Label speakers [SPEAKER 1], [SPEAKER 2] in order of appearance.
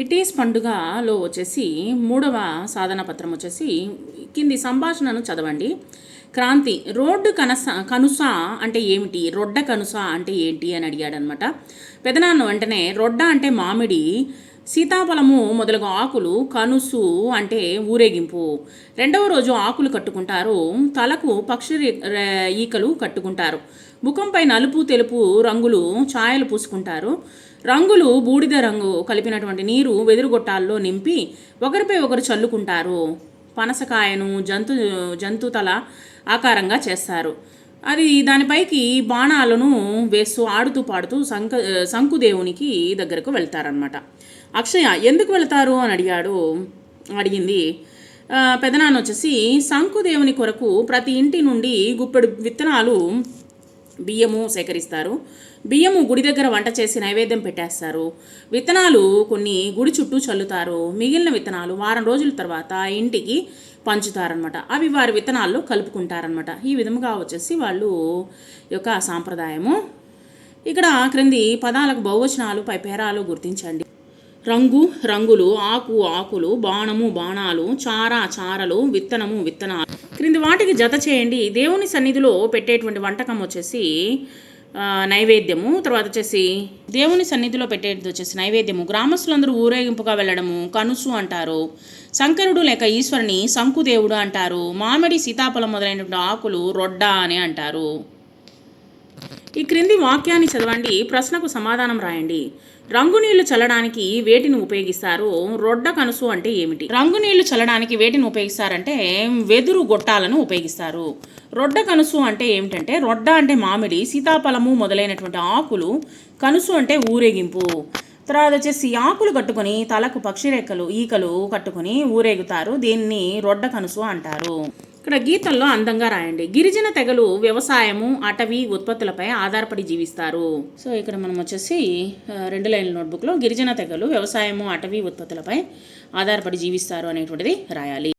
[SPEAKER 1] ఇటీస్ పండుగలో వచ్చేసి మూడవ సాధన పత్రం వచ్చేసి కింది సంభాషణను చదవండి. క్రాంతి, రోడ్డు కనుస అంటే ఏమిటి, రొడ్డ కనుస అంటే ఏంటి అని అడిగాడనమాట. పెదనాన్న వెంటనే రొడ్డ అంటే మామిడి, సీతాఫలము మొదలగు ఆకులు, కనుసు అంటే ఊరేగింపు. రెండవ రోజు ఆకులు కట్టుకుంటారు, తలకు పక్షి ఈకలు కట్టుకుంటారు, ముఖంపై నలుపు తెలుపు రంగులు ఛాయలు పూసుకుంటారు. రంగులు బూడిద రంగు కలిపినటువంటి నీరు వెదురుగొట్టాల్లో నింపి ఒకరిపై ఒకరు చల్లుకుంటారు. పనసకాయను జంతు తల ఆకారంగా చేస్తారు. అది దానిపైకి బాణాలను వేస్తూ ఆడుతూ పాడుతూ శంకుదేవునికి దగ్గరకు వెళ్తారనమాట. అక్షయ ఎందుకు వెళ్తారు అని అడిగింది. పెదనాన్న వచ్చేసి శంకుదేవుని కొరకు ప్రతి ఇంటి నుండి గుప్పెడు విత్తనాలు బియ్యము సేకరిస్తారు. బియ్యము గుడి దగ్గర వంట చేసి నైవేద్యం పెట్టేస్తారు. విత్తనాలు కొన్ని గుడి చుట్టూ చల్లుతారు. మిగిలిన విత్తనాలు వారం రోజుల తర్వాత ఇంటికి పంచుతారనమాట. అవి వారి విత్తనాల్లో కలుపుకుంటారనమాట. ఈ విధముగా వచ్చేసి వాళ్ళు యొక్క సాంప్రదాయము. ఇక్కడ క్రింది పదాలకు బహువచనాలు పై పేరాలు గుర్తించండి. రంగు రంగులు, ఆకు ఆకులు, బాణము బాణాలు, చార చారలు, విత్తనము విత్తనాలు. క్రింది వాటికి జత చేయండి. దేవుని సన్నిధిలో పెట్టేటువంటి వంటకం వచ్చేసి నైవేద్యము. తర్వాత వచ్చేసి దేవుని సన్నిధిలో పెట్టేది వచ్చేసి నైవేద్యము. గ్రామస్తులందరూ ఊరేగింపుగా వెళ్ళడము కనుసు అంటారు. శంకరుడు లేక ఈశ్వరుని శంకుదేవుడు అంటారు. మామిడి సీతాఫలం మొదలైనటువంటి ఆకులు రొడ్డ అని అంటారు. ఈ క్రింది వాక్యాన్ని చదవండి, ప్రశ్నకు సమాధానం రాయండి. రంగు నీళ్లు చల్లడానికి వేటిని ఉపయోగిస్తారు? రొడ్డ కనుసు అంటే ఏమిటి? రంగు నీళ్లు చల్లడానికి వేటిని ఉపయోగిస్తారంటే వెదురు గొట్టాలను ఉపయోగిస్తారు. రొడ్డ కనుసు అంటే ఏమిటంటే, రొడ్డ అంటే మామిడి, సీతాఫలము మొదలైనటువంటి ఆకులు, కనుసు అంటే ఊరేగింపు. తర్వాత వచ్చేసి ఆకులు కట్టుకొని తలకు పక్షి రెక్కలు ఈకలు కట్టుకొని ఊరేగుతారు. దీన్ని రొడ్డ కనుసు అంటారు. ఇక్కడ గీతల్లో అందంగా రాయండి. గిరిజన తెగలు వ్యవసాయము, అటవీ ఉత్పత్తులపై ఆధారపడి జీవిస్తారు. సో ఇక్కడ మనం వచ్చేసి 2 లైన్ల నోట్బుక్లో గిరిజన తెగలు వ్యవసాయము, అటవీ ఉత్పత్తులపై ఆధారపడి జీవిస్తారు అనేటువంటిది రాయాలి.